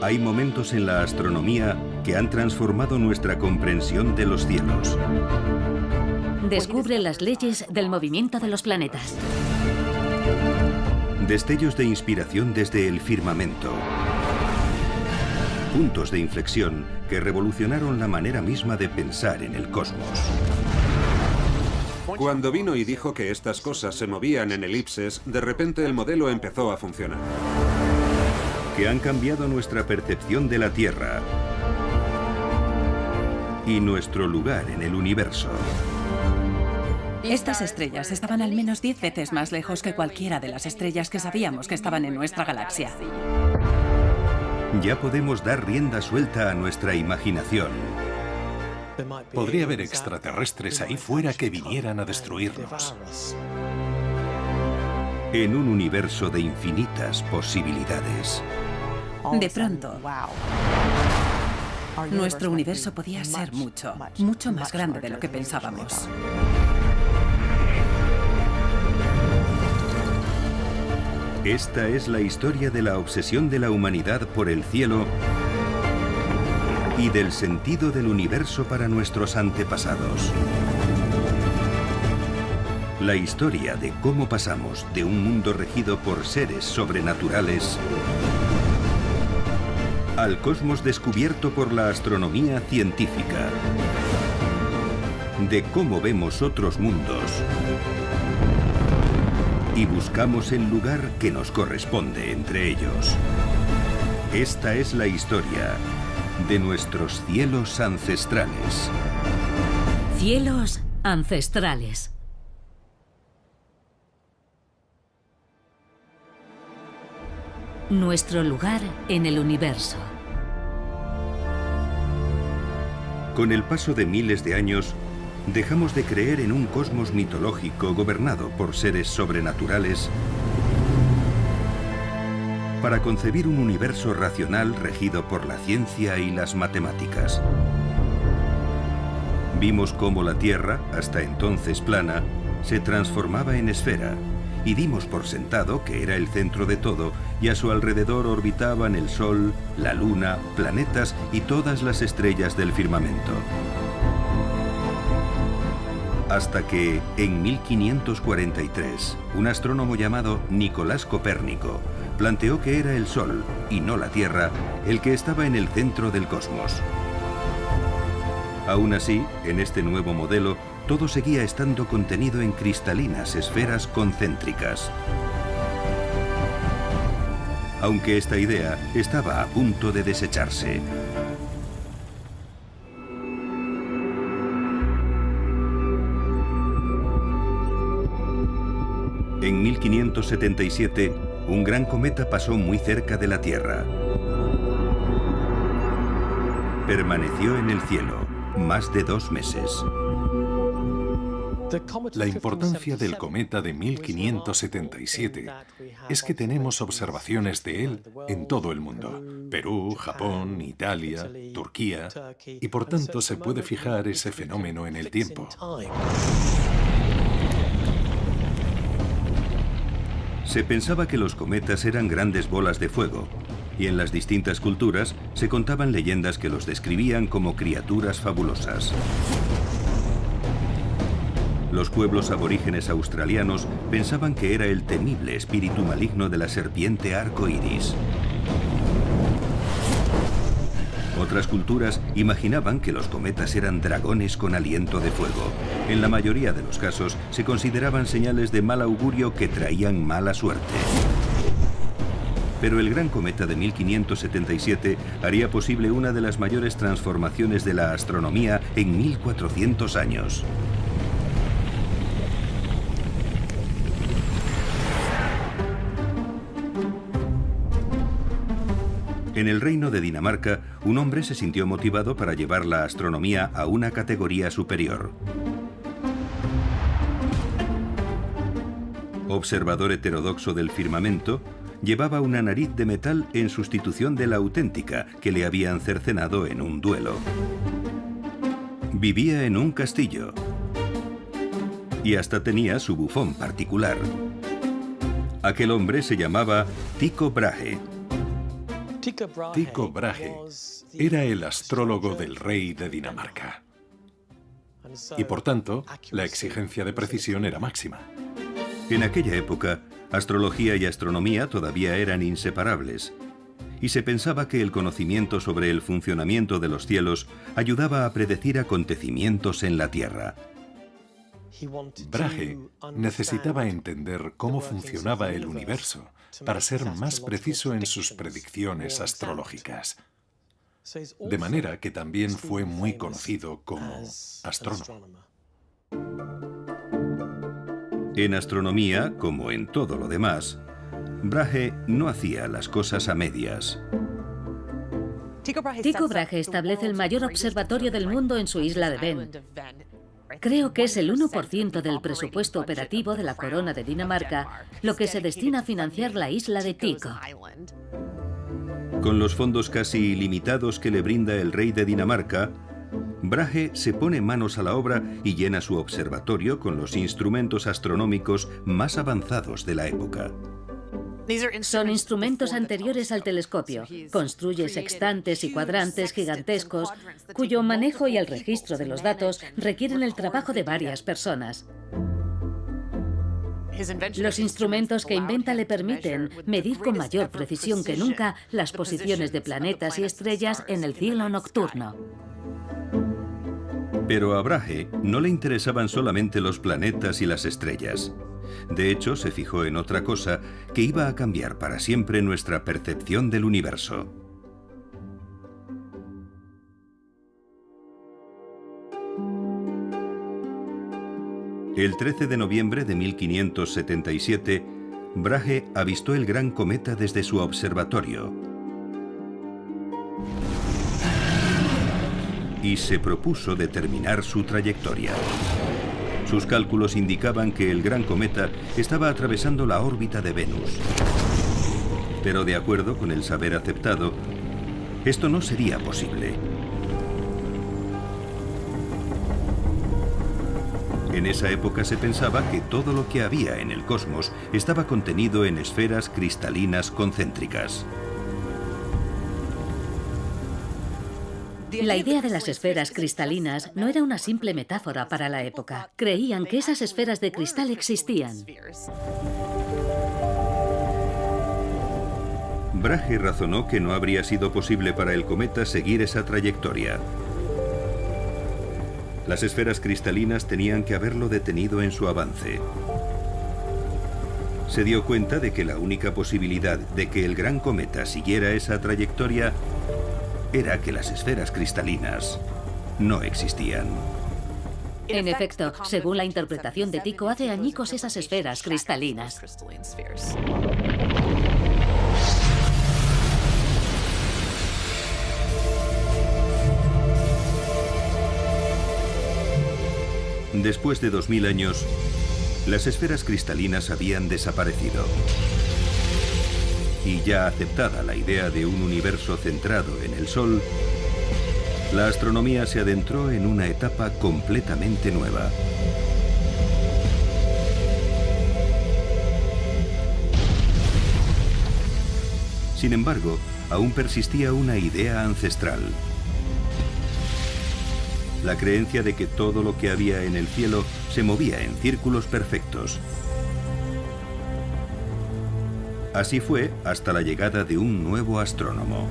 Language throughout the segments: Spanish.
Hay momentos en la astronomía que han transformado nuestra comprensión de los cielos. Descubre las leyes del movimiento de los planetas. Destellos de inspiración desde el firmamento. Puntos de inflexión que revolucionaron la manera misma de pensar en el cosmos. Cuando vino y dijo que estas cosas se movían en elipses, de repente el modelo empezó a funcionar. Que han cambiado nuestra percepción de la Tierra y nuestro lugar en el universo. Estas estrellas estaban al menos 10 veces más lejos que cualquiera de las estrellas que sabíamos que estaban en nuestra galaxia. Ya podemos dar rienda suelta a nuestra imaginación. Podría haber extraterrestres ahí fuera que vinieran a destruirnos. En un universo de infinitas posibilidades. De pronto, nuestro universo podía ser mucho más grande de lo que pensábamos. Esta es la historia de la obsesión de la humanidad por el cielo y del sentido del universo para nuestros antepasados. La historia de cómo pasamos de un mundo regido por seres sobrenaturales al cosmos descubierto por la astronomía científica. De cómo vemos otros mundos y buscamos el lugar que nos corresponde entre ellos. Esta es la historia de nuestros cielos ancestrales. Cielos ancestrales. Nuestro lugar en el universo. Con el paso de miles de años, dejamos de creer en un cosmos mitológico gobernado por seres sobrenaturales para concebir un universo racional regido por la ciencia y las matemáticas. Vimos cómo la Tierra, hasta entonces plana, se transformaba en esfera y dimos por sentado que era el centro de todo y a su alrededor orbitaban el Sol, la Luna, planetas y todas las estrellas del firmamento. Hasta que, en 1543, un astrónomo llamado Nicolás Copérnico planteó que era el Sol, y no la Tierra, el que estaba en el centro del cosmos. Aún así, en este nuevo modelo, todo seguía estando contenido en cristalinas esferas concéntricas. Aunque esta idea estaba a punto de desecharse. En 1577, un gran cometa pasó muy cerca de la Tierra. Permaneció en el cielo más de 2 meses. La importancia del cometa de 1577 es que tenemos observaciones de él en todo el mundo. Perú, Japón, Italia, Turquía, y por tanto se puede fijar ese fenómeno en el tiempo. Se pensaba que los cometas eran grandes bolas de fuego, y en las distintas culturas se contaban leyendas que los describían como criaturas fabulosas. Los pueblos aborígenes australianos pensaban que era el temible espíritu maligno de la serpiente arco iris. Otras culturas imaginaban que los cometas eran dragones con aliento de fuego. En la mayoría de los casos se consideraban señales de mal augurio que traían mala suerte. Pero el gran cometa de 1577 haría posible una de las mayores transformaciones de la astronomía en 1400 años. En el reino de Dinamarca, un hombre se sintió motivado para llevar la astronomía a una categoría superior. Observador heterodoxo del firmamento, llevaba una nariz de metal en sustitución de la auténtica que le habían cercenado en un duelo. Vivía en un castillo y hasta tenía su bufón particular. Aquel hombre se llamaba Tycho Brahe. Tycho Brahe era el astrólogo del rey de Dinamarca. Y por tanto, la exigencia de precisión era máxima. En aquella época, astrología y astronomía todavía eran inseparables, y se pensaba que el conocimiento sobre el funcionamiento de los cielos ayudaba a predecir acontecimientos en la Tierra. Brahe necesitaba entender cómo funcionaba el universo para ser más preciso en sus predicciones astrológicas. De manera que también fue muy conocido como astrónomo. En astronomía, como en todo lo demás, Brahe no hacía las cosas a medias. Tycho Brahe establece el mayor observatorio del mundo en su isla de Ven. Creo que es el 1% del presupuesto operativo de la corona de Dinamarca lo que se destina a financiar la isla de Tycho. Con los fondos casi ilimitados que le brinda el rey de Dinamarca, Brahe se pone manos a la obra y llena su observatorio con los instrumentos astronómicos más avanzados de la época. Son instrumentos anteriores al telescopio. Construye sextantes y cuadrantes gigantescos, cuyo manejo y el registro de los datos requieren el trabajo de varias personas. Los instrumentos que inventa le permiten medir con mayor precisión que nunca las posiciones de planetas y estrellas en el cielo nocturno. Pero a Brahe no le interesaban solamente los planetas y las estrellas. De hecho, se fijó en otra cosa que iba a cambiar para siempre nuestra percepción del universo. El 13 de noviembre de 1577, Brahe avistó el gran cometa desde su observatorio y se propuso determinar su trayectoria. Sus cálculos indicaban que el gran cometa estaba atravesando la órbita de Venus. Pero de acuerdo con el saber aceptado, esto no sería posible. En esa época se pensaba que todo lo que había en el cosmos estaba contenido en esferas cristalinas concéntricas. La idea de las esferas cristalinas no era una simple metáfora para la época. Creían que esas esferas de cristal existían. Brahe razonó que no habría sido posible para el cometa seguir esa trayectoria. Las esferas cristalinas tenían que haberlo detenido en su avance. Se dio cuenta de que la única posibilidad de que el gran cometa siguiera esa trayectoria era que las esferas cristalinas no existían. En efecto, según la interpretación de Tycho, hace añicos esas esferas cristalinas. Después de 2000 años, las esferas cristalinas habían desaparecido. Y ya aceptada la idea de un universo centrado en el Sol, la astronomía se adentró en una etapa completamente nueva. Sin embargo, aún persistía una idea ancestral. La creencia de que todo lo que había en el cielo se movía en círculos perfectos. Así fue hasta la llegada de un nuevo astrónomo.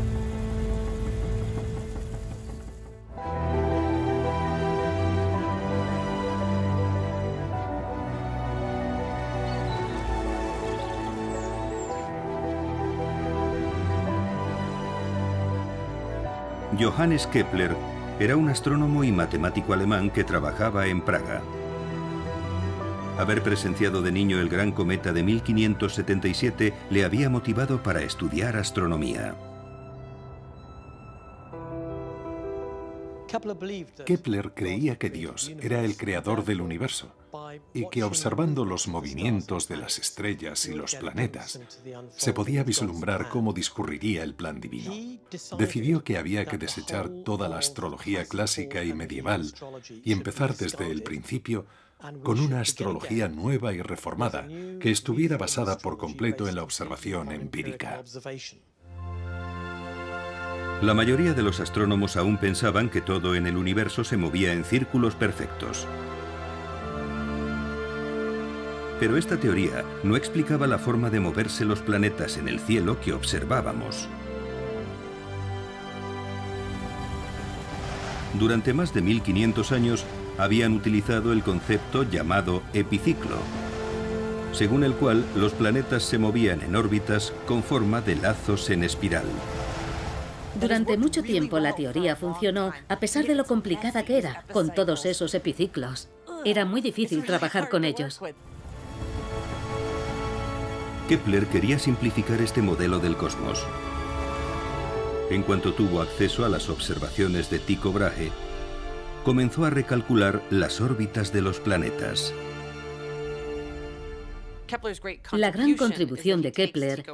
Johannes Kepler era un astrónomo y matemático alemán que trabajaba en Praga. Haber presenciado de niño el gran cometa de 1577 le había motivado para estudiar astronomía. Kepler creía que Dios era el creador del universo y que observando los movimientos de las estrellas y los planetas se podía vislumbrar cómo discurriría el plan divino. Decidió que había que desechar toda la astrología clásica y medieval y empezar desde el principio con una astrología nueva y reformada que estuviera basada por completo en la observación empírica. La mayoría de los astrónomos aún pensaban que todo en el universo se movía en círculos perfectos. Pero esta teoría no explicaba la forma de moverse los planetas en el cielo que observábamos. Durante más de 1500 años habían utilizado el concepto llamado epiciclo, según el cual los planetas se movían en órbitas con forma de lazos en espiral. Durante mucho tiempo la teoría funcionó, a pesar de lo complicada que era, con todos esos epiciclos. Era muy difícil trabajar con ellos. Kepler quería simplificar este modelo del cosmos. En cuanto tuvo acceso a las observaciones de Tycho Brahe, comenzó a recalcular las órbitas de los planetas. La gran contribución de Kepler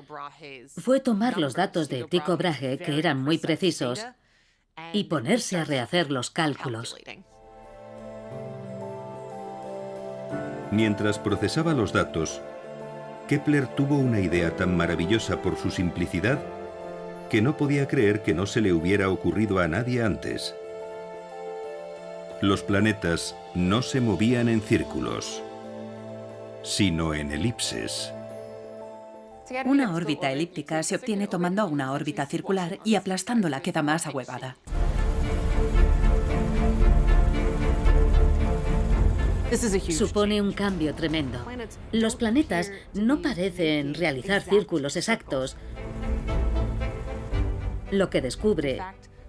fue tomar los datos de Tycho Brahe, que eran muy precisos, y ponerse a rehacer los cálculos. Mientras procesaba los datos, Kepler tuvo una idea tan maravillosa por su simplicidad que no podía creer que no se le hubiera ocurrido a nadie antes. Los planetas no se movían en círculos, sino en elipses. Una órbita elíptica se obtiene tomando una órbita circular y aplastándola queda más ahuevada. Supone un cambio tremendo. Los planetas no parecen realizar círculos exactos. Lo que descubre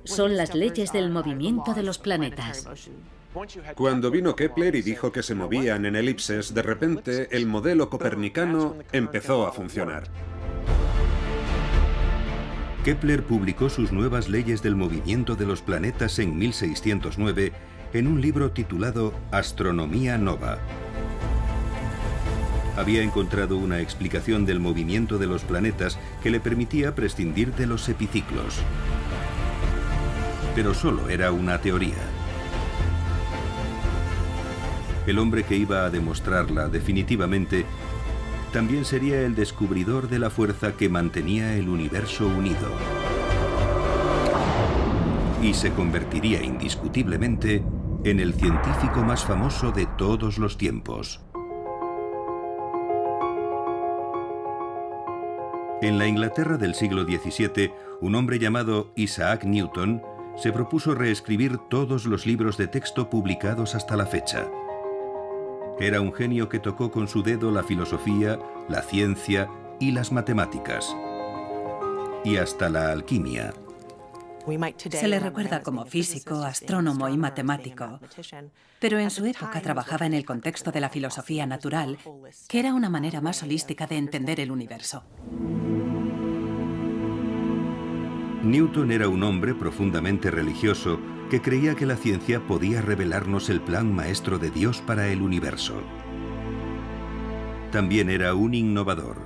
son las leyes del movimiento de los planetas. Cuando vino Kepler y dijo que se movían en elipses, de repente el modelo copernicano empezó a funcionar. Kepler publicó sus nuevas leyes del movimiento de los planetas en 1609 en un libro titulado Astronomía Nova. Había encontrado una explicación del movimiento de los planetas que le permitía prescindir de los epiciclos. Pero solo era una teoría. El hombre que iba a demostrarla definitivamente también sería el descubridor de la fuerza que mantenía el universo unido. Y se convertiría indiscutiblemente en el científico más famoso de todos los tiempos. En la Inglaterra del siglo XVII, un hombre llamado Isaac Newton se propuso reescribir todos los libros de texto publicados hasta la fecha. Era un genio que tocó con su dedo la filosofía, la ciencia y las matemáticas. Y hasta la alquimia. Se le recuerda como físico, astrónomo y matemático, pero en su época trabajaba en el contexto de la filosofía natural, que era una manera más holística de entender el universo. Newton era un hombre profundamente religioso que creía que la ciencia podía revelarnos el plan maestro de Dios para el universo. También era un innovador.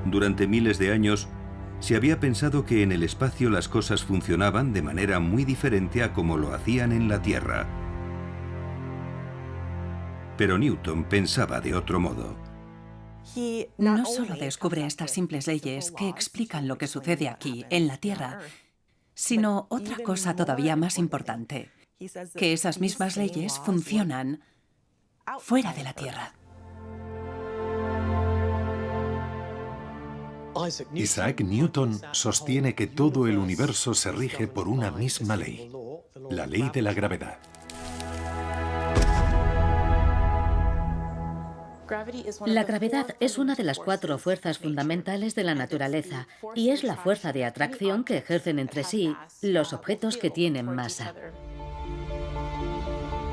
Durante miles de años, se había pensado que en el espacio las cosas funcionaban de manera muy diferente a como lo hacían en la Tierra. Pero Newton pensaba de otro modo. No solo descubre estas simples leyes que explican lo que sucede aquí, en la Tierra, sino otra cosa todavía más importante, que esas mismas leyes funcionan fuera de la Tierra. Isaac Newton sostiene que todo el universo se rige por una misma ley, la ley de la gravedad. La gravedad es una de las 4 fuerzas fundamentales de la naturaleza y es la fuerza de atracción que ejercen entre sí los objetos que tienen masa.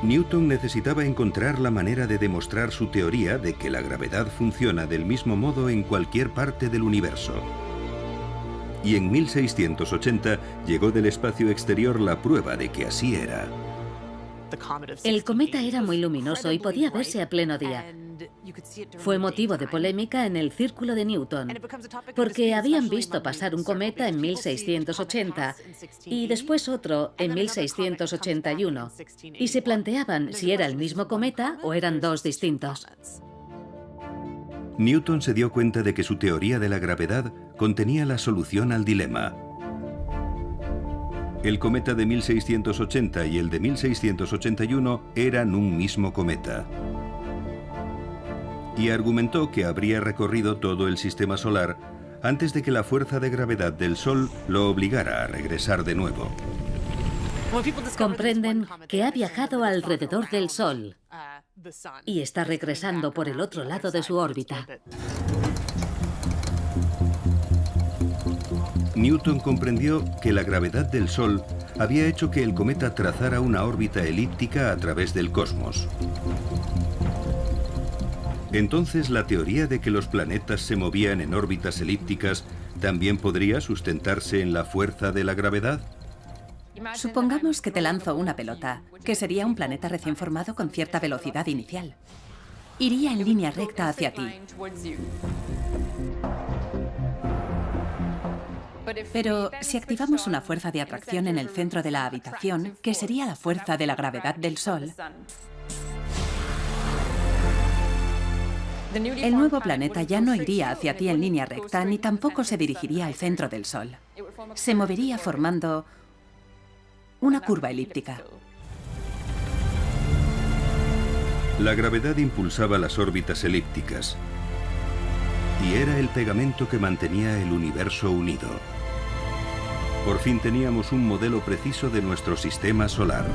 Newton necesitaba encontrar la manera de demostrar su teoría de que la gravedad funciona del mismo modo en cualquier parte del universo. Y en 1680 llegó del espacio exterior la prueba de que así era. El cometa era muy luminoso y podía verse a pleno día. Fue motivo de polémica en el círculo de Newton, porque habían visto pasar un cometa en 1680 y después otro en 1681, y se planteaban si era el mismo cometa o eran 2 distintos. Newton se dio cuenta de que su teoría de la gravedad contenía la solución al dilema. El cometa de 1680 y el de 1681 eran un mismo cometa. Y argumentó que habría recorrido todo el sistema solar antes de que la fuerza de gravedad del Sol lo obligara a regresar de nuevo. Comprenden que ha viajado alrededor del Sol y está regresando por el otro lado de su órbita. Newton comprendió que la gravedad del Sol había hecho que el cometa trazara una órbita elíptica a través del cosmos. Entonces, la teoría de que los planetas se movían en órbitas elípticas también podría sustentarse en la fuerza de la gravedad. Supongamos que te lanzo una pelota, que sería un planeta recién formado con cierta velocidad inicial. Iría en línea recta hacia ti. Pero si activamos una fuerza de atracción en el centro de la habitación, que sería la fuerza de la gravedad del Sol, el nuevo planeta ya no iría hacia ti en línea recta, ni tampoco se dirigiría al centro del Sol. Se movería formando una curva elíptica. La gravedad impulsaba las órbitas elípticas y era el pegamento que mantenía el universo unido. Por fin teníamos un modelo preciso de nuestro sistema solar.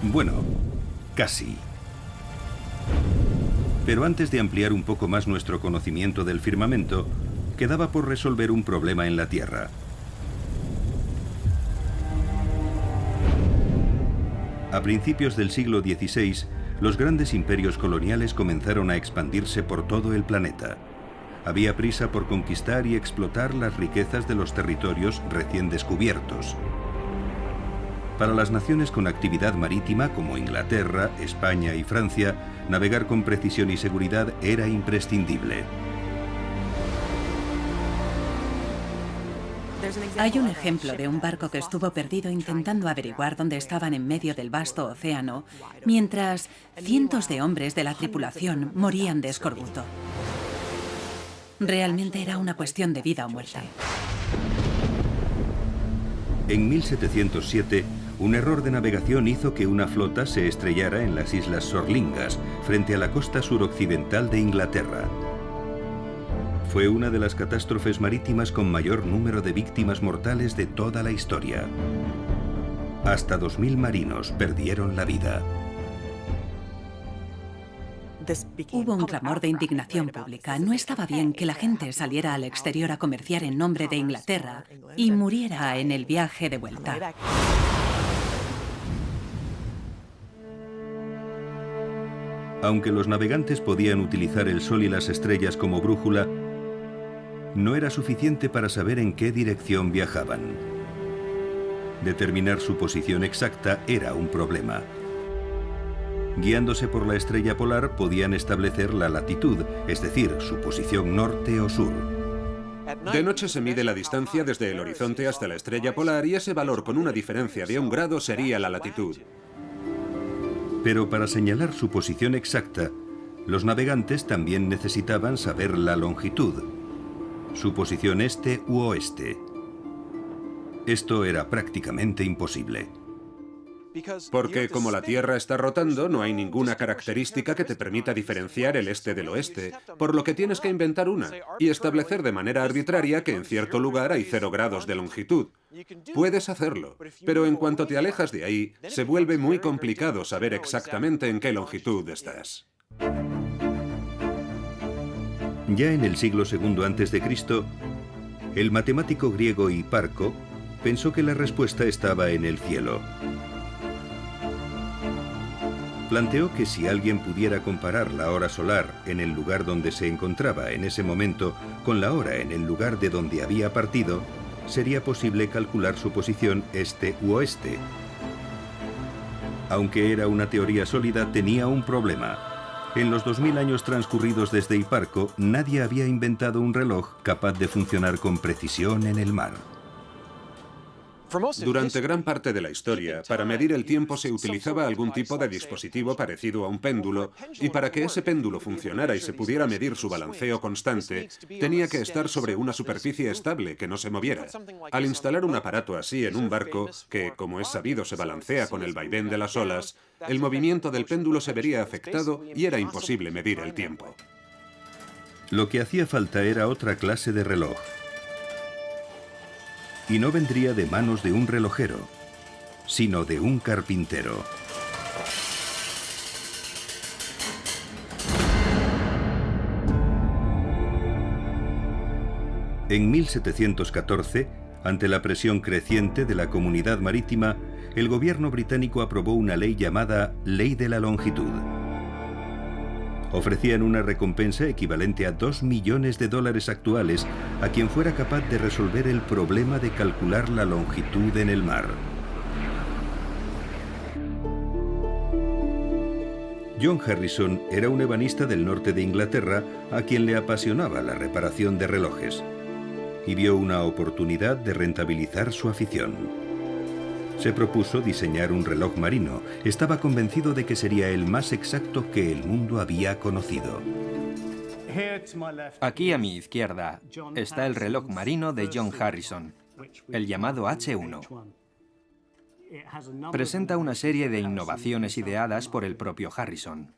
Bueno, casi. Pero antes de ampliar un poco más nuestro conocimiento del firmamento, quedaba por resolver un problema en la Tierra. A principios del siglo XVI, los grandes imperios coloniales comenzaron a expandirse por todo el planeta. Había prisa por conquistar y explotar las riquezas de los territorios recién descubiertos. Para las naciones con actividad marítima como Inglaterra, España y Francia, navegar con precisión y seguridad era imprescindible. Hay un ejemplo de un barco que estuvo perdido intentando averiguar dónde estaban en medio del vasto océano, mientras cientos de hombres de la tripulación morían de escorbuto. Realmente era una cuestión de vida o muerte. En 1707, un error de navegación hizo que una flota se estrellara en las Islas Sorlingas, frente a la costa suroccidental de Inglaterra. Fue una de las catástrofes marítimas con mayor número de víctimas mortales de toda la historia. Hasta 2000 marinos perdieron la vida. Hubo un clamor de indignación pública. No estaba bien que la gente saliera al exterior a comerciar en nombre de Inglaterra y muriera en el viaje de vuelta. Aunque los navegantes podían utilizar el sol y las estrellas como brújula, no era suficiente para saber en qué dirección viajaban. Determinar su posición exacta era un problema. Guiándose por la estrella polar podían establecer la latitud, es decir, su posición norte o sur. De noche se mide la distancia desde el horizonte hasta la estrella polar y ese valor con una diferencia de 1 grado sería la latitud. Pero para señalar su posición exacta, los navegantes también necesitaban saber la longitud, su posición este u oeste. Esto era prácticamente imposible. Porque como la Tierra está rotando, no hay ninguna característica que te permita diferenciar el este del oeste, por lo que tienes que inventar una y establecer de manera arbitraria que en cierto lugar hay 0 grados de longitud. Puedes hacerlo, pero en cuanto te alejas de ahí, se vuelve muy complicado saber exactamente en qué longitud estás. Ya en el siglo II a.C., el matemático griego Hiparco pensó que la respuesta estaba en el cielo. Planteó que si alguien pudiera comparar la hora solar en el lugar donde se encontraba en ese momento con la hora en el lugar de donde había partido, sería posible calcular su posición este u oeste. Aunque era una teoría sólida, tenía un problema. En los 2000 años transcurridos desde Hiparco, nadie había inventado un reloj capaz de funcionar con precisión en el mar. Durante gran parte de la historia, para medir el tiempo se utilizaba algún tipo de dispositivo parecido a un péndulo, y para que ese péndulo funcionara y se pudiera medir su balanceo constante, tenía que estar sobre una superficie estable que no se moviera. Al instalar un aparato así en un barco, que, como es sabido, se balancea con el vaivén de las olas, el movimiento del péndulo se vería afectado y era imposible medir el tiempo. Lo que hacía falta era otra clase de reloj. Y no vendría de manos de un relojero, sino de un carpintero. En 1714, ante la presión creciente de la comunidad marítima, el gobierno británico aprobó una ley llamada Ley de la Longitud. Ofrecían una recompensa equivalente a $2 millones actuales a quien fuera capaz de resolver el problema de calcular la longitud en el mar. John Harrison era un ebanista del norte de Inglaterra a quien le apasionaba la reparación de relojes y vio una oportunidad de rentabilizar su afición. Se propuso diseñar un reloj marino. Estaba convencido de que sería el más exacto que el mundo había conocido. Aquí a mi izquierda está el reloj marino de John Harrison, el llamado H1. Presenta una serie de innovaciones ideadas por el propio Harrison.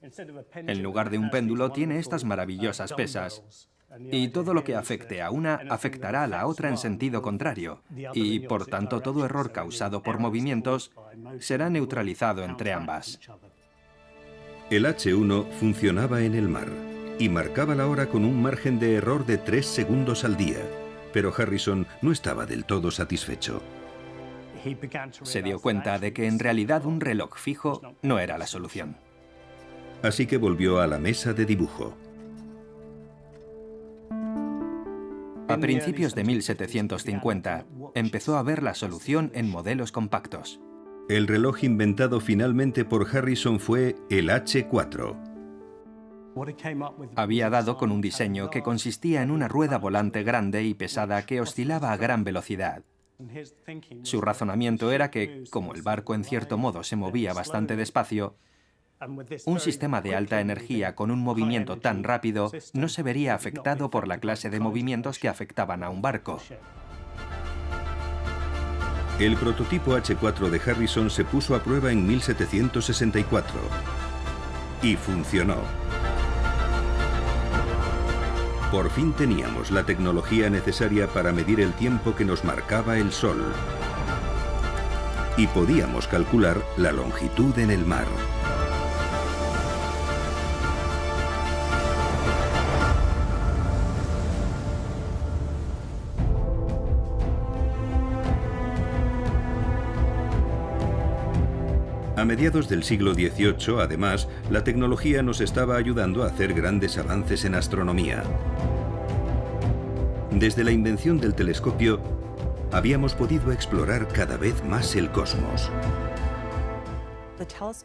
En lugar de un péndulo tiene estas maravillosas pesas. Y todo lo que afecte a una afectará a la otra en sentido contrario, y por tanto todo error causado por movimientos será neutralizado entre ambas. El H1 funcionaba en el mar y marcaba la hora con un margen de error de 3 segundos al día, pero Harrison no estaba del todo satisfecho. Se dio cuenta de que en realidad un reloj fijo no era la solución. Así que volvió a la mesa de dibujo. A principios de 1750, empezó a ver la solución en modelos compactos. El reloj inventado finalmente por Harrison fue el H4. Había dado con un diseño que consistía en una rueda volante grande y pesada que oscilaba a gran velocidad. Su razonamiento era que, como el barco en cierto modo se movía bastante despacio, un sistema de alta energía con un movimiento tan rápido no se vería afectado por la clase de movimientos que afectaban a un barco. El prototipo H4 de Harrison se puso a prueba en 1764 y funcionó. Por fin teníamos la tecnología necesaria para medir el tiempo que nos marcaba el sol y podíamos calcular la longitud en el mar. A mediados del siglo XVIII, además, la tecnología nos estaba ayudando a hacer grandes avances en astronomía. Desde la invención del telescopio, habíamos podido explorar cada vez más el cosmos.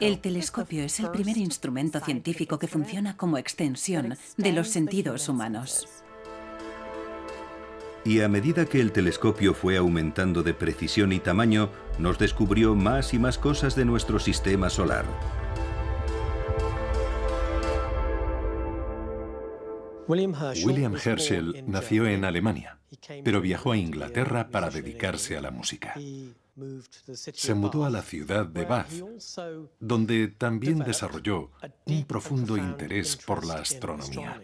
El telescopio es el primer instrumento científico que funciona como extensión de los sentidos humanos. Y a medida que el telescopio fue aumentando de precisión y tamaño, nos descubrió más y más cosas de nuestro sistema solar. William Herschel nació en Alemania, pero viajó a Inglaterra para dedicarse a la música. Se mudó a la ciudad de Bath, donde también desarrolló un profundo interés por la astronomía.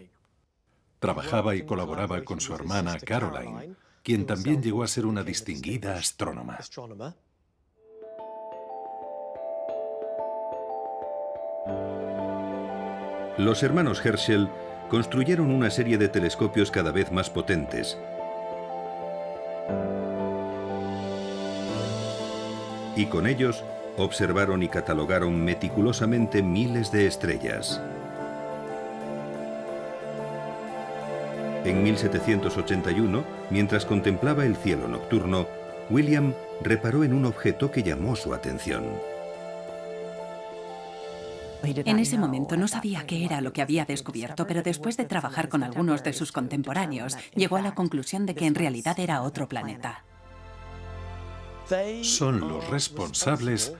Trabajaba y colaboraba con su hermana Caroline, quien también llegó a ser una distinguida astrónoma. Los hermanos Herschel construyeron una serie de telescopios cada vez más potentes. Y con ellos observaron y catalogaron meticulosamente miles de estrellas. En 1781, mientras contemplaba el cielo nocturno, William reparó en un objeto que llamó su atención. En ese momento no sabía qué era lo que había descubierto, pero después de trabajar con algunos de sus contemporáneos, llegó a la conclusión de que en realidad era otro planeta. Son los responsables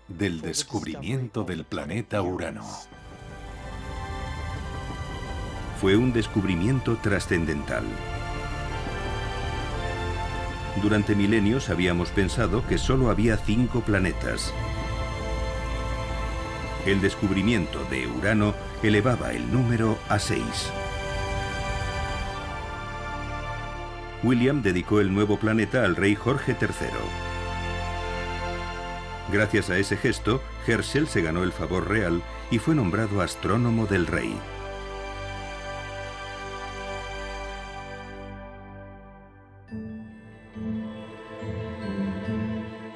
del descubrimiento del planeta Urano. Fue un descubrimiento trascendental. Durante milenios habíamos pensado que solo había 5 planetas. El descubrimiento de Urano elevaba el número a 6. William dedicó el nuevo planeta al rey Jorge III. Gracias a ese gesto, Herschel se ganó el favor real y fue nombrado astrónomo del rey.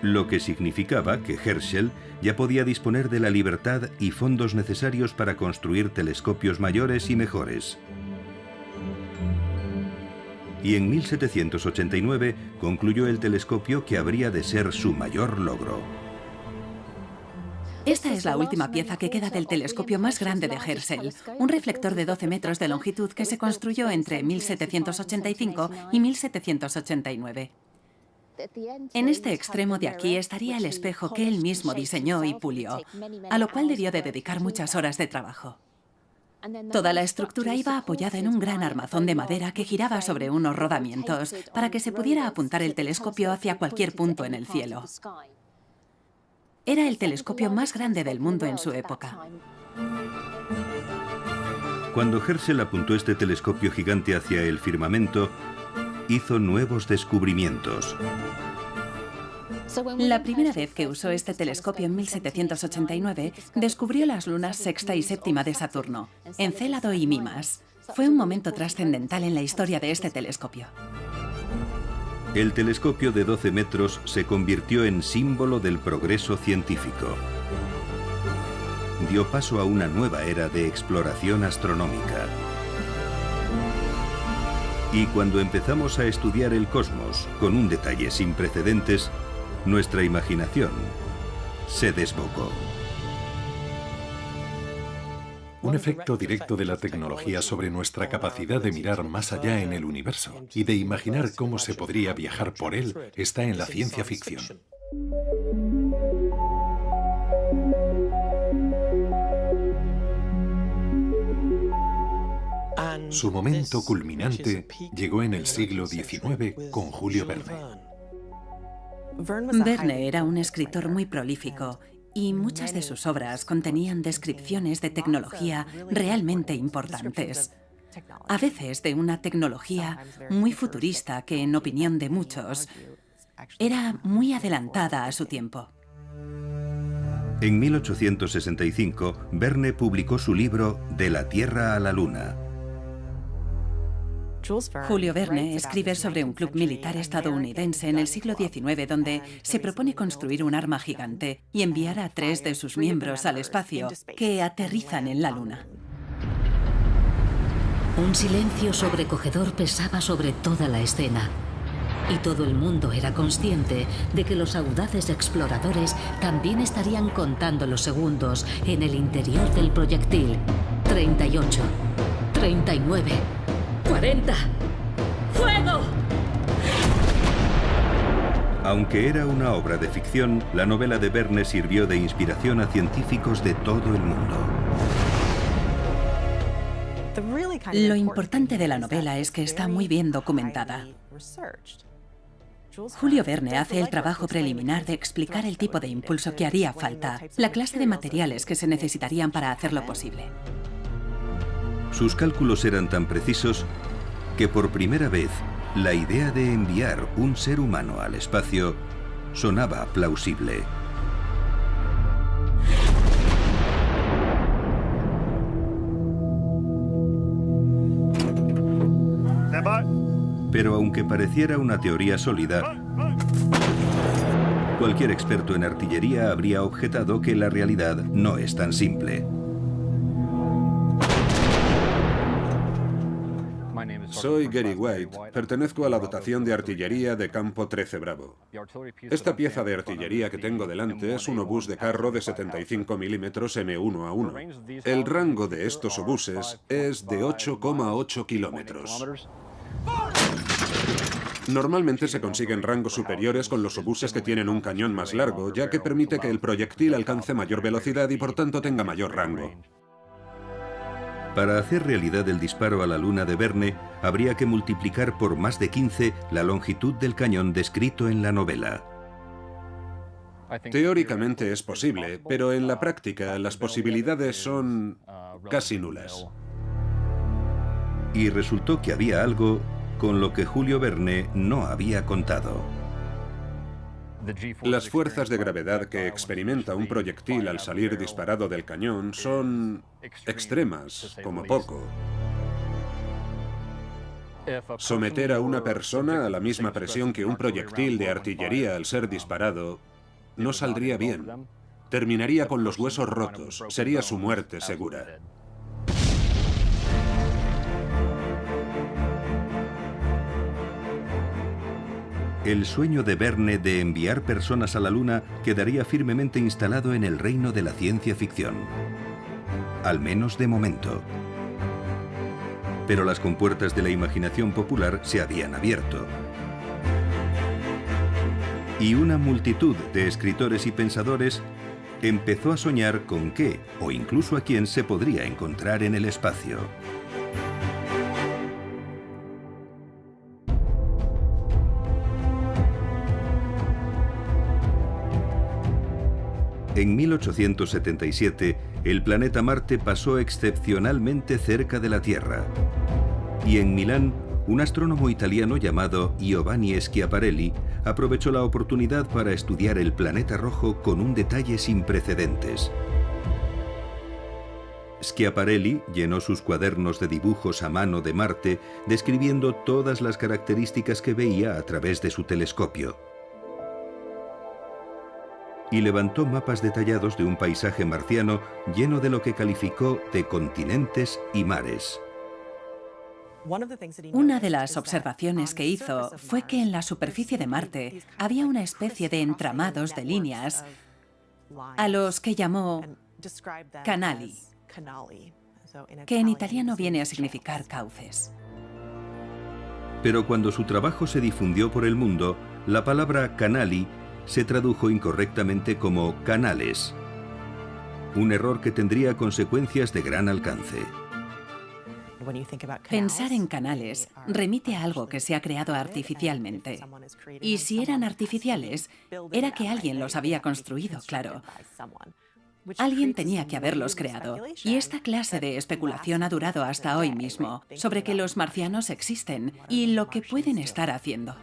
Lo que significaba que Herschel ya podía disponer de la libertad y fondos necesarios para construir telescopios mayores y mejores. Y en 1789 concluyó el telescopio que habría de ser su mayor logro. Esta es la última pieza que queda del telescopio más grande de Herschel, un reflector de 12 metros de longitud que se construyó entre 1785 y 1789. En este extremo de aquí estaría el espejo que él mismo diseñó y pulió, a lo cual debió de dedicar muchas horas de trabajo. Toda la estructura iba apoyada en un gran armazón de madera que giraba sobre unos rodamientos para que se pudiera apuntar el telescopio hacia cualquier punto en el cielo. Era el telescopio más grande del mundo en su época. Cuando Herschel apuntó este telescopio gigante hacia el firmamento, hizo nuevos descubrimientos. La primera vez que usó este telescopio en 1789, descubrió las lunas sexta y séptima de Saturno, Encélado y Mimas. Fue un momento trascendental en la historia de este telescopio. El telescopio de 12 metros se convirtió en símbolo del progreso científico. Dio paso a una nueva era de exploración astronómica. Y cuando empezamos a estudiar el cosmos con un detalle sin precedentes, nuestra imaginación se desbocó. Un efecto directo de la tecnología sobre nuestra capacidad de mirar más allá en el universo y de imaginar cómo se podría viajar por él está en la ciencia ficción. Su momento culminante llegó en el siglo XIX con Julio Verne. Verne era un escritor muy prolífico y muchas de sus obras contenían descripciones de tecnología realmente importantes. A veces de una tecnología muy futurista que, en opinión de muchos, era muy adelantada a su tiempo. En 1865, Verne publicó su libro De la Tierra a la Luna. Julio Verne escribe sobre un club militar estadounidense en el siglo XIX donde se propone construir un arma gigante y enviar a 3 de sus miembros al espacio, que aterrizan en la Luna. Un silencio sobrecogedor pesaba sobre toda la escena. Y todo el mundo era consciente de que los audaces exploradores también estarían contando los segundos en el interior del proyectil. 38, 39... 40. ¡Fuego! Aunque era una obra de ficción, la novela de Verne sirvió de inspiración a científicos de todo el mundo. Lo importante de la novela es que está muy bien documentada. Julio Verne hace el trabajo preliminar de explicar el tipo de impulso que haría falta, la clase de materiales que se necesitarían para hacerlo posible. Sus cálculos eran tan precisos que por primera vez la idea de enviar un ser humano al espacio sonaba plausible. Pero aunque pareciera una teoría sólida, cualquier experto en artillería habría objetado que la realidad no es tan simple. Soy Gary White, pertenezco a la dotación de artillería de Campo 13 Bravo. Esta pieza de artillería que tengo delante es un obús de carro de 75 milímetros M1A1. El rango de estos obuses es de 8,8 kilómetros. Normalmente se consiguen rangos superiores con los obuses que tienen un cañón más largo, ya que permite que el proyectil alcance mayor velocidad y por tanto tenga mayor rango. Para hacer realidad el disparo a la luna de Verne, habría que multiplicar por más de 15 la longitud del cañón descrito en la novela. Teóricamente es posible, pero en la práctica las posibilidades son casi nulas. Y resultó que había algo con lo que Julio Verne no había contado. Las fuerzas de gravedad que experimenta un proyectil al salir disparado del cañón son extremas, como poco. Someter a una persona a la misma presión que un proyectil de artillería al ser disparado no saldría bien. Terminaría con los huesos rotos, sería su muerte segura. El sueño de Verne de enviar personas a la Luna quedaría firmemente instalado en el reino de la ciencia ficción. Al menos de momento. Pero las compuertas de la imaginación popular se habían abierto. Y una multitud de escritores y pensadores empezó a soñar con qué, o incluso a quién se podría encontrar en el espacio. En 1877, el planeta Marte pasó excepcionalmente cerca de la Tierra. Y en Milán, un astrónomo italiano llamado Giovanni Schiaparelli aprovechó la oportunidad para estudiar el planeta rojo con un detalle sin precedentes. Schiaparelli llenó sus cuadernos de dibujos a mano de Marte, describiendo todas las características que veía a través de su telescopio. Y levantó mapas detallados de un paisaje marciano lleno de lo que calificó de continentes y mares. Una de las observaciones que hizo fue que en la superficie de Marte había una especie de entramados de líneas a los que llamó canali, que en italiano viene a significar cauces. Pero cuando su trabajo se difundió por el mundo, la palabra canali se tradujo incorrectamente como canales, un error que tendría consecuencias de gran alcance. Pensar en canales remite a algo que se ha creado artificialmente. Y si eran artificiales, era que alguien los había construido, claro. Alguien tenía que haberlos creado. Y esta clase de especulación ha durado hasta hoy mismo, sobre que los marcianos existen y lo que pueden estar haciendo.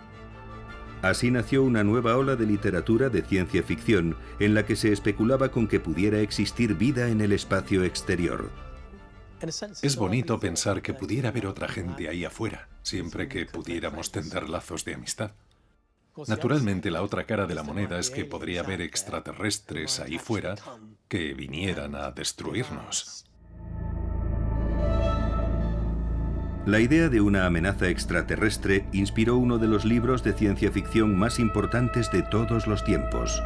Así nació una nueva ola de literatura de ciencia ficción en la que se especulaba con que pudiera existir vida en el espacio exterior. Es bonito pensar que pudiera haber otra gente ahí afuera, siempre que pudiéramos tender lazos de amistad. Naturalmente, la otra cara de la moneda es que podría haber extraterrestres ahí fuera que vinieran a destruirnos. La idea de una amenaza extraterrestre inspiró uno de los libros de ciencia ficción más importantes de todos los tiempos.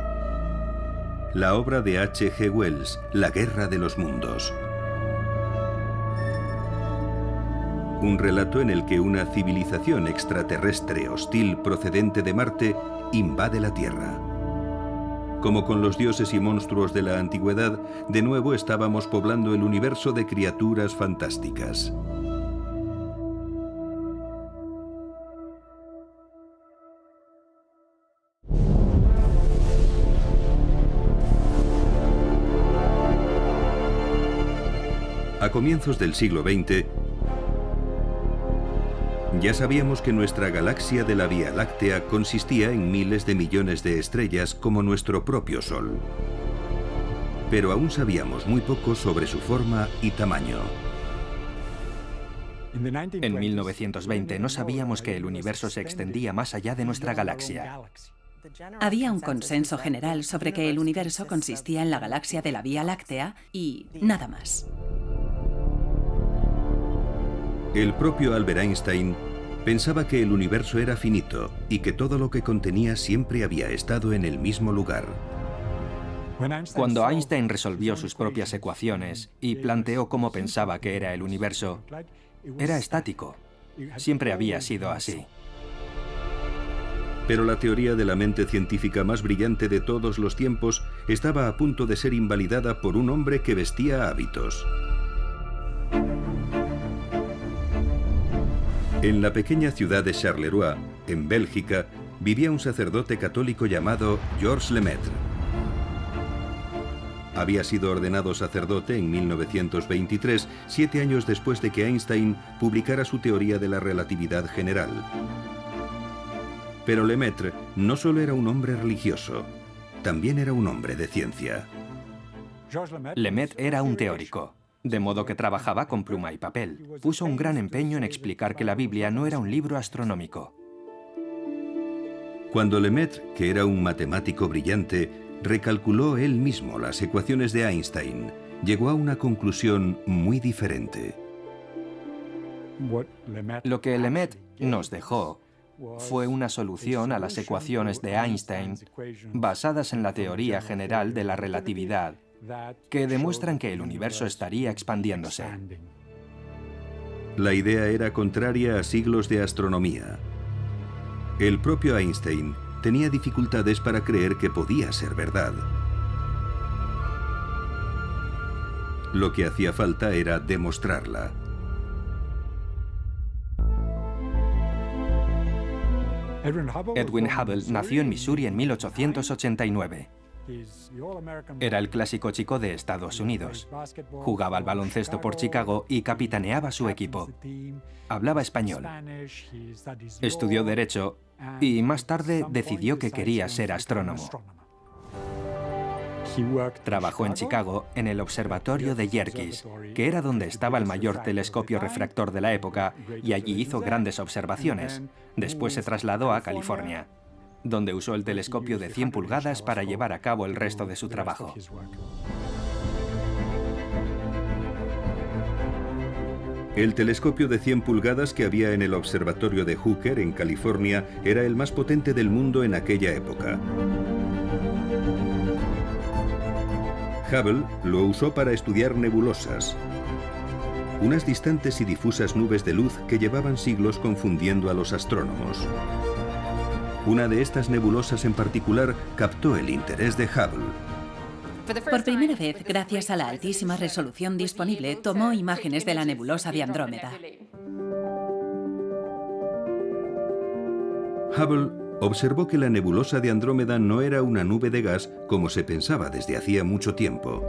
La obra de H.G. Wells, La Guerra de los Mundos. Un relato en el que una civilización extraterrestre hostil procedente de Marte invade la Tierra. Como con los dioses y monstruos de la antigüedad, de nuevo estábamos poblando el universo de criaturas fantásticas. A comienzos del siglo XX, ya sabíamos que nuestra galaxia de la Vía Láctea consistía en miles de millones de estrellas como nuestro propio Sol. Pero aún sabíamos muy poco sobre su forma y tamaño. En 1920 no sabíamos que el universo se extendía más allá de nuestra galaxia. Había un consenso general sobre que el universo consistía en la galaxia de la Vía Láctea y nada más. El propio Albert Einstein pensaba que el universo era finito y que todo lo que contenía siempre había estado en el mismo lugar. Cuando Einstein resolvió sus propias ecuaciones y planteó cómo pensaba que era el universo, era estático. Siempre había sido así. Pero la teoría de la mente científica más brillante de todos los tiempos estaba a punto de ser invalidada por un hombre que vestía hábitos. En la pequeña ciudad de Charleroi, en Bélgica, vivía un sacerdote católico llamado Georges Lemaitre. Había sido ordenado sacerdote en 1923, 7 años después de que Einstein publicara su teoría de la relatividad general. Pero Lemaitre no solo era un hombre religioso, también era un hombre de ciencia. Lemaitre era un teórico, de modo que trabajaba con pluma y papel. Puso un gran empeño en explicar que la Biblia no era un libro astronómico. Cuando Lemaitre, que era un matemático brillante, recalculó él mismo las ecuaciones de Einstein, llegó a una conclusión muy diferente. Lo que Lemaitre nos dejó fue una solución a las ecuaciones de Einstein basadas en la teoría general de la relatividad, que demuestran que el universo estaría expandiéndose. La idea era contraria a siglos de astronomía. El propio Einstein tenía dificultades para creer que podía ser verdad. Lo que hacía falta era demostrarla. Edwin Hubble nació en Missouri en 1889. Era el clásico chico de Estados Unidos. Jugaba al baloncesto por Chicago y capitaneaba su equipo. Hablaba español. Estudió Derecho y más tarde decidió que quería ser astrónomo. Trabajó en Chicago en el observatorio de Yerkes, que era donde estaba el mayor telescopio refractor de la época, y allí hizo grandes observaciones. Después se trasladó a California, donde usó el telescopio de 100 pulgadas para llevar a cabo el resto de su trabajo. El telescopio de 100 pulgadas que había en el observatorio de Hooker, en California, era el más potente del mundo en aquella época. Hubble lo usó para estudiar nebulosas, unas distantes y difusas nubes de luz que llevaban siglos confundiendo a los astrónomos. Una de estas nebulosas en particular captó el interés de Hubble. Por primera vez, gracias a la altísima resolución disponible, tomó imágenes de la nebulosa de Andrómeda. Hubble observó que la nebulosa de Andrómeda no era una nube de gas como se pensaba desde hacía mucho tiempo.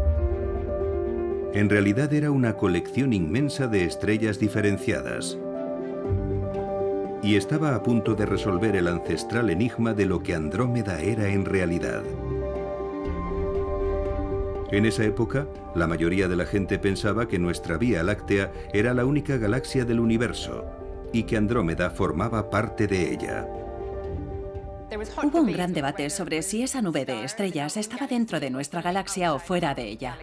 En realidad era una colección inmensa de estrellas diferenciadas. Y estaba a punto de resolver el ancestral enigma de lo que Andrómeda era en realidad. En esa época, la mayoría de la gente pensaba que nuestra Vía Láctea era la única galaxia del universo y que Andrómeda formaba parte de ella. Hubo un gran debate sobre si esa nube de estrellas estaba dentro de nuestra galaxia o fuera de ella.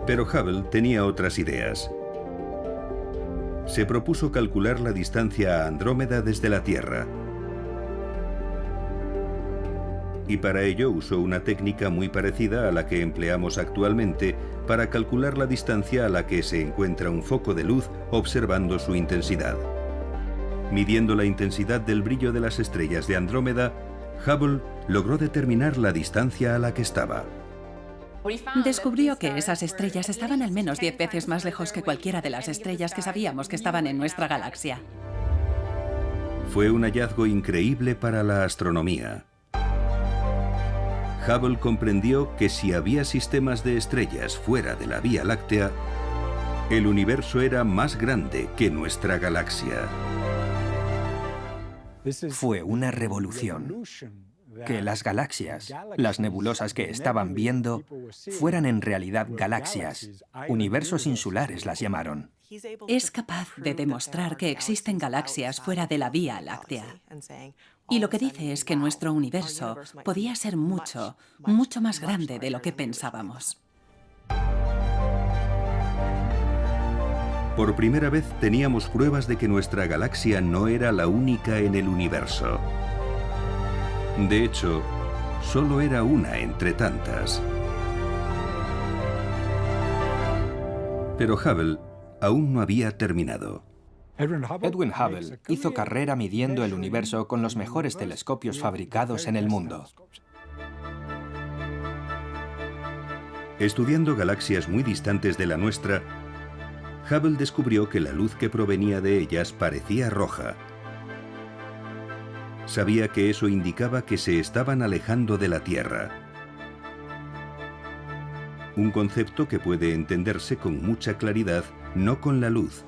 Pero Hubble tenía otras ideas. Se propuso calcular la distancia a Andrómeda desde la Tierra. Y para ello usó una técnica muy parecida a la que empleamos actualmente para calcular la distancia a la que se encuentra un foco de luz observando su intensidad. Midiendo la intensidad del brillo de las estrellas de Andrómeda, Hubble logró determinar la distancia a la que estaba. Descubrió que esas estrellas estaban al menos 10 veces más lejos que cualquiera de las estrellas que sabíamos que estaban en nuestra galaxia. Fue un hallazgo increíble para la astronomía. Hubble comprendió que si había sistemas de estrellas fuera de la Vía Láctea, el universo era más grande que nuestra galaxia. Fue una revolución. Que las galaxias, las nebulosas que estaban viendo, fueran en realidad galaxias. Universos insulares las llamaron. Es capaz de demostrar que existen galaxias fuera de la Vía Láctea. Y lo que dice es que nuestro universo podía ser mucho, mucho más grande de lo que pensábamos. Por primera vez teníamos pruebas de que nuestra galaxia no era la única en el universo. De hecho, solo era una entre tantas. Pero Hubble aún no había terminado. Edwin Hubble hizo carrera midiendo el universo con los mejores telescopios fabricados en el mundo. Estudiando galaxias muy distantes de la nuestra, Hubble descubrió que la luz que provenía de ellas parecía roja. Sabía que eso indicaba que se estaban alejando de la Tierra. Un concepto que puede entenderse con mucha claridad, no con la luz,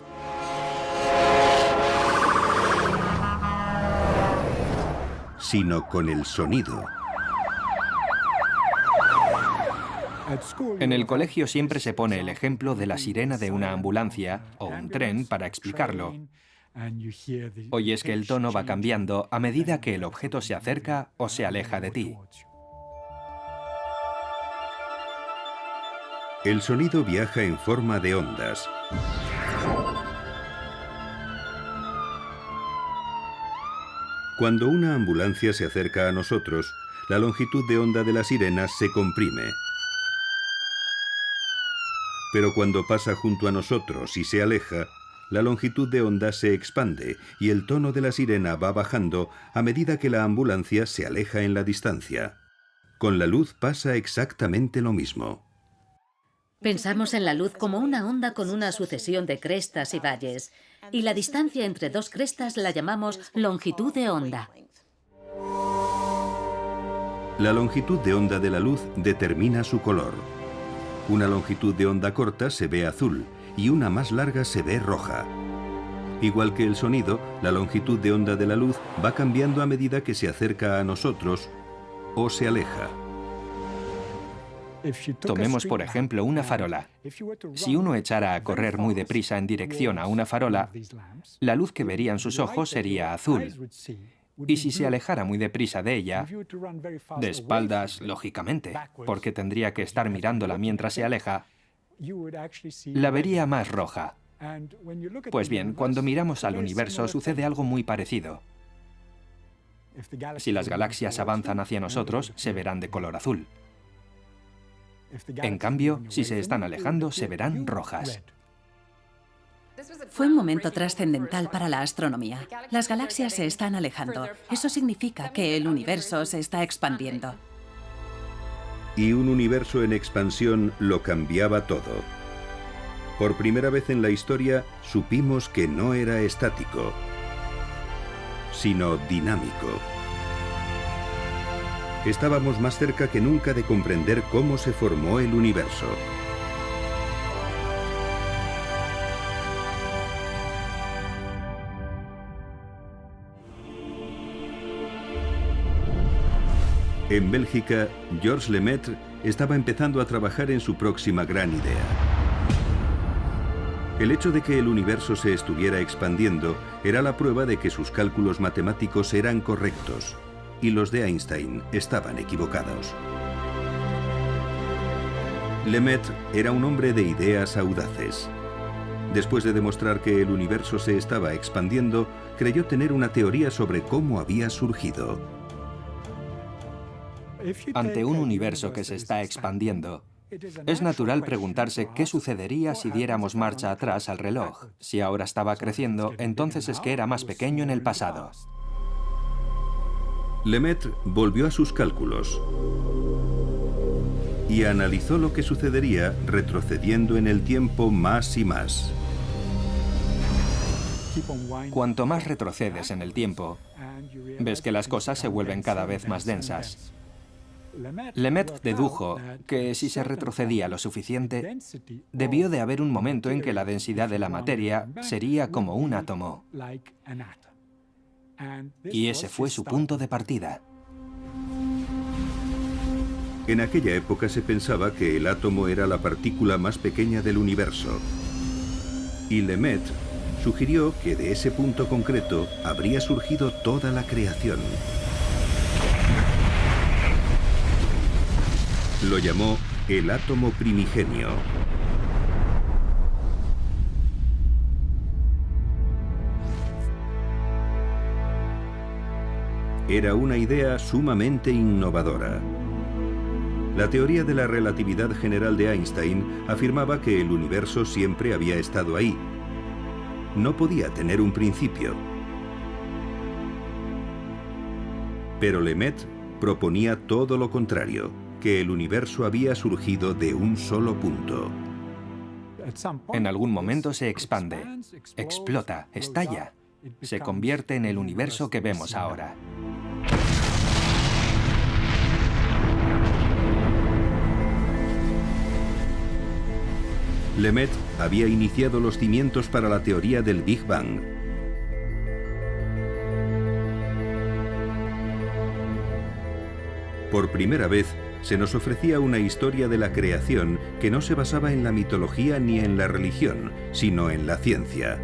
sino con el sonido. En el colegio siempre se pone el ejemplo de la sirena de una ambulancia o un tren para explicarlo. Oyes que el tono va cambiando a medida que el objeto se acerca o se aleja de ti. El sonido viaja en forma de ondas. Cuando una ambulancia se acerca a nosotros, la longitud de onda de la sirena se comprime. Pero cuando pasa junto a nosotros y se aleja, la longitud de onda se expande y el tono de la sirena va bajando a medida que la ambulancia se aleja en la distancia. Con la luz pasa exactamente lo mismo. Pensamos en la luz como una onda con una sucesión de crestas y valles, y la distancia entre dos crestas la llamamos longitud de onda. La longitud de onda de la luz determina su color. Una longitud de onda corta se ve azul y una más larga se ve roja. Igual que el sonido, la longitud de onda de la luz va cambiando a medida que se acerca a nosotros o se aleja. Tomemos, por ejemplo, una farola. Si uno echara a correr muy deprisa en dirección a una farola, la luz que verían sus ojos sería azul. Y si se alejara muy deprisa de ella, de espaldas, lógicamente, porque tendría que estar mirándola mientras se aleja, la vería más roja. Pues bien, cuando miramos al universo sucede algo muy parecido. Si las galaxias avanzan hacia nosotros, se verán de color azul. En cambio, si se están alejando, se verán rojas. Fue un momento trascendental para la astronomía. Las galaxias se están alejando. Eso significa que el universo se está expandiendo. Y un universo en expansión lo cambiaba todo. Por primera vez en la historia supimos que no era estático, sino dinámico. Estábamos más cerca que nunca de comprender cómo se formó el universo. En Bélgica, Georges Lemaître estaba empezando a trabajar en su próxima gran idea. El hecho de que el universo se estuviera expandiendo era la prueba de que sus cálculos matemáticos eran correctos y los de Einstein estaban equivocados. Lemaître era un hombre de ideas audaces. Después de demostrar que el universo se estaba expandiendo, creyó tener una teoría sobre cómo había surgido. Ante un universo que se está expandiendo, es natural preguntarse qué sucedería si diéramos marcha atrás al reloj. Si ahora estaba creciendo, entonces es que era más pequeño en el pasado. Lemaître volvió a sus cálculos y analizó lo que sucedería retrocediendo en el tiempo más y más. Cuanto más retrocedes en el tiempo, ves que las cosas se vuelven cada vez más densas. Lemaître dedujo que si se retrocedía lo suficiente, debió de haber un momento en que la densidad de la materia sería como un átomo. Y ese fue su punto de partida. En aquella época se pensaba que el átomo era la partícula más pequeña del universo. Y Lemaître sugirió que de ese punto concreto habría surgido toda la creación. Lo llamó el átomo primigenio. Era una idea sumamente innovadora. La teoría de la relatividad general de Einstein afirmaba que el universo siempre había estado ahí. no podía tener un principio. Pero Lemaitre proponía todo lo contrario, que el universo había surgido de un solo punto. En algún momento se expande, explota, estalla. Se convierte en el universo que vemos ahora. Lemaitre había iniciado los cimientos para la teoría del Big Bang. Por primera vez, se nos ofrecía una historia de la creación que no se basaba en la mitología ni en la religión, sino en la ciencia.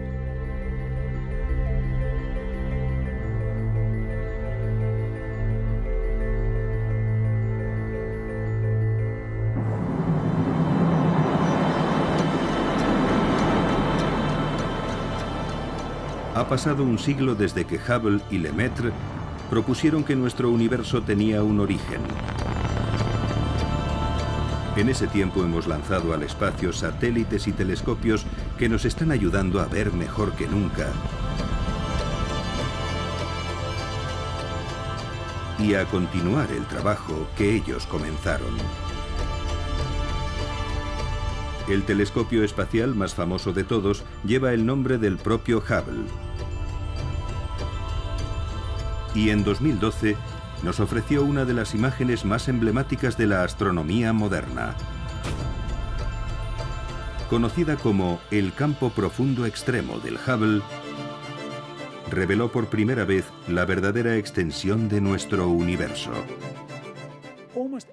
Ha pasado un siglo desde que Hubble y Lemaitre propusieron que nuestro universo tenía un origen. En ese tiempo hemos lanzado al espacio satélites y telescopios que nos están ayudando a ver mejor que nunca y a continuar el trabajo que ellos comenzaron. El telescopio espacial más famoso de todos lleva el nombre del propio Hubble. Y en 2012 nos ofreció una de las imágenes más emblemáticas de la astronomía moderna. Conocida como el campo profundo extremo del Hubble, reveló por primera vez la verdadera extensión de nuestro universo.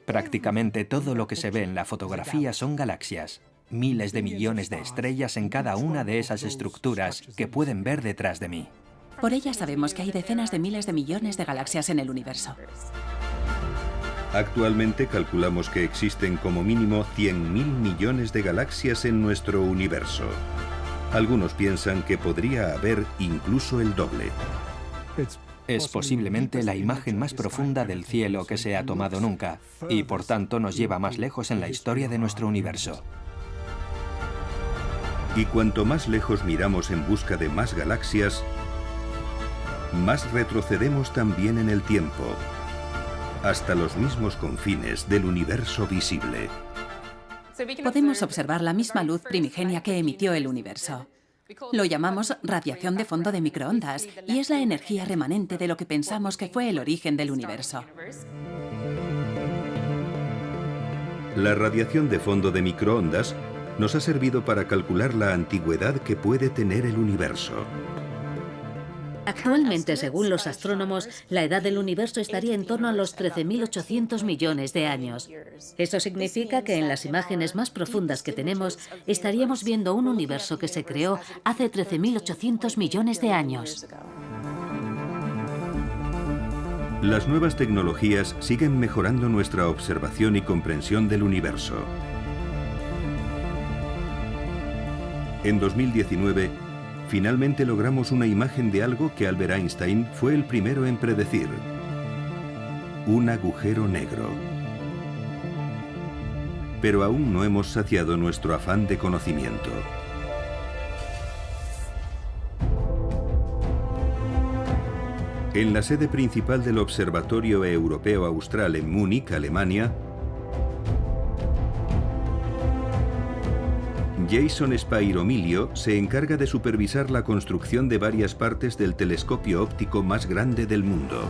Prácticamente todo lo que se ve en la fotografía son galaxias. Miles de millones de estrellas en cada una de esas estructuras que pueden ver detrás de mí. Por ella sabemos que hay decenas de miles de millones de galaxias en el universo. Actualmente calculamos que existen como mínimo 100.000 millones de galaxias en nuestro universo. Algunos piensan que podría haber incluso el doble. Es posiblemente la imagen más profunda del cielo que se ha tomado nunca, y por tanto nos lleva más lejos en la historia de nuestro universo. Y cuanto más lejos miramos en busca de más galaxias, más retrocedemos también en el tiempo, hasta los mismos confines del universo visible. Podemos observar la misma luz primigenia que emitió el universo. Lo llamamos radiación de fondo de microondas y es la energía remanente de lo que pensamos que fue el origen del universo. La radiación de fondo de microondas nos ha servido para calcular la antigüedad que puede tener el universo. Actualmente, según los astrónomos, la edad del universo estaría en torno a los 13.800 millones de años. Eso significa que en las imágenes más profundas que tenemos, estaríamos viendo un universo que se creó hace 13.800 millones de años. Las nuevas tecnologías siguen mejorando nuestra observación y comprensión del universo. En 2019, finalmente logramos una imagen de algo que Albert Einstein fue el primero en predecir: un agujero negro. Pero aún no hemos saciado nuestro afán de conocimiento. En la sede principal del Observatorio Europeo Austral en Múnich, Alemania, Jason Spairomilio se encarga de supervisar la construcción de varias partes del telescopio óptico más grande del mundo.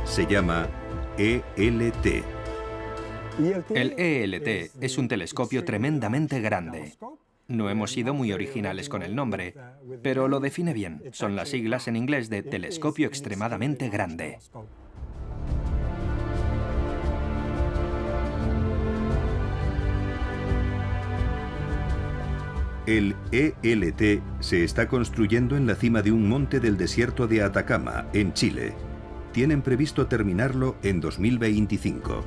Se llama ELT. El ELT es un telescopio tremendamente grande. No hemos sido muy originales con el nombre, pero lo define bien. Son las siglas en inglés de telescopio extremadamente grande. El ELT se está construyendo en la cima de un monte del desierto de Atacama, en Chile. Tienen previsto terminarlo en 2025.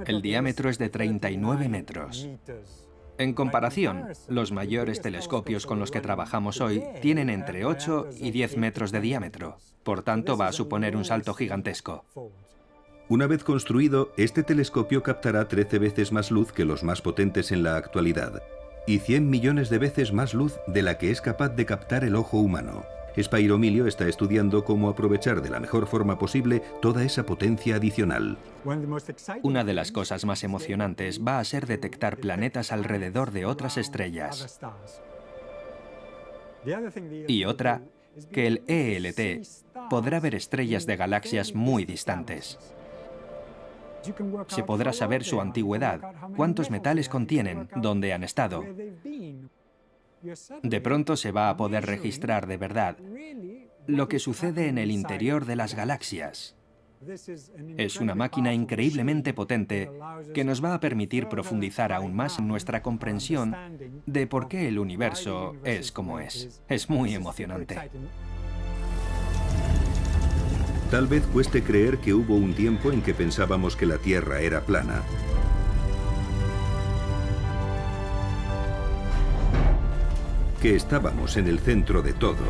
El diámetro es de 39 metros. En comparación, los mayores telescopios con los que trabajamos hoy tienen entre 8 y 10 metros de diámetro. Por tanto, va a suponer un salto gigantesco. Una vez construido, este telescopio captará 13 veces más luz que los más potentes en la actualidad. y 100 millones de veces más luz de la que es capaz de captar el ojo humano. Spyro Milio está estudiando cómo aprovechar de la mejor forma posible toda esa potencia adicional. Una de las cosas más emocionantes va a ser detectar planetas alrededor de otras estrellas. Y otra, que el ELT podrá ver estrellas de galaxias muy distantes. Se podrá saber su antigüedad, cuántos metales contienen, dónde han estado. De pronto se va a poder registrar de verdad lo que sucede en el interior de las galaxias. Es una máquina increíblemente potente que nos va a permitir profundizar aún más en nuestra comprensión de por qué el universo es como es. Es muy emocionante. Tal vez cueste creer que hubo un tiempo en que pensábamos que la Tierra era plana. Que estábamos en el centro de todo.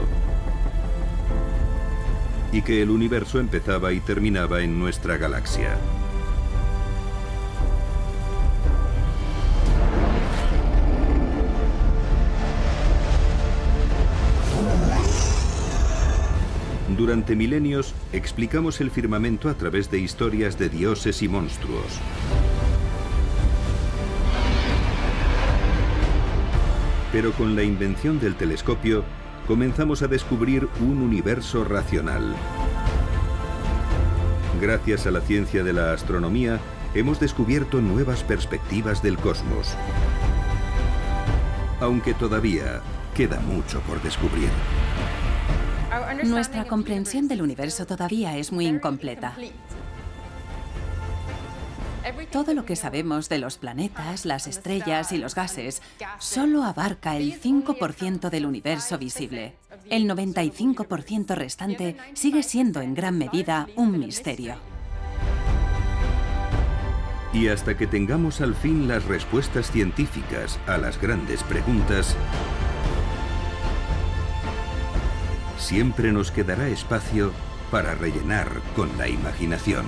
Y que el universo empezaba y terminaba en nuestra galaxia. Durante milenios explicamos el firmamento a través de historias de dioses y monstruos. Pero con la invención del telescopio, comenzamos a descubrir un universo racional. Gracias a la ciencia de la astronomía, hemos descubierto nuevas perspectivas del cosmos. Aunque todavía queda mucho por descubrir. Nuestra comprensión del universo todavía es muy incompleta. Todo lo que sabemos de los planetas, las estrellas y los gases solo abarca el 5% del universo visible. El 95% restante sigue siendo en gran medida un misterio. Y hasta que tengamos al fin las respuestas científicas a las grandes preguntas, siempre nos quedará espacio para rellenar con la imaginación.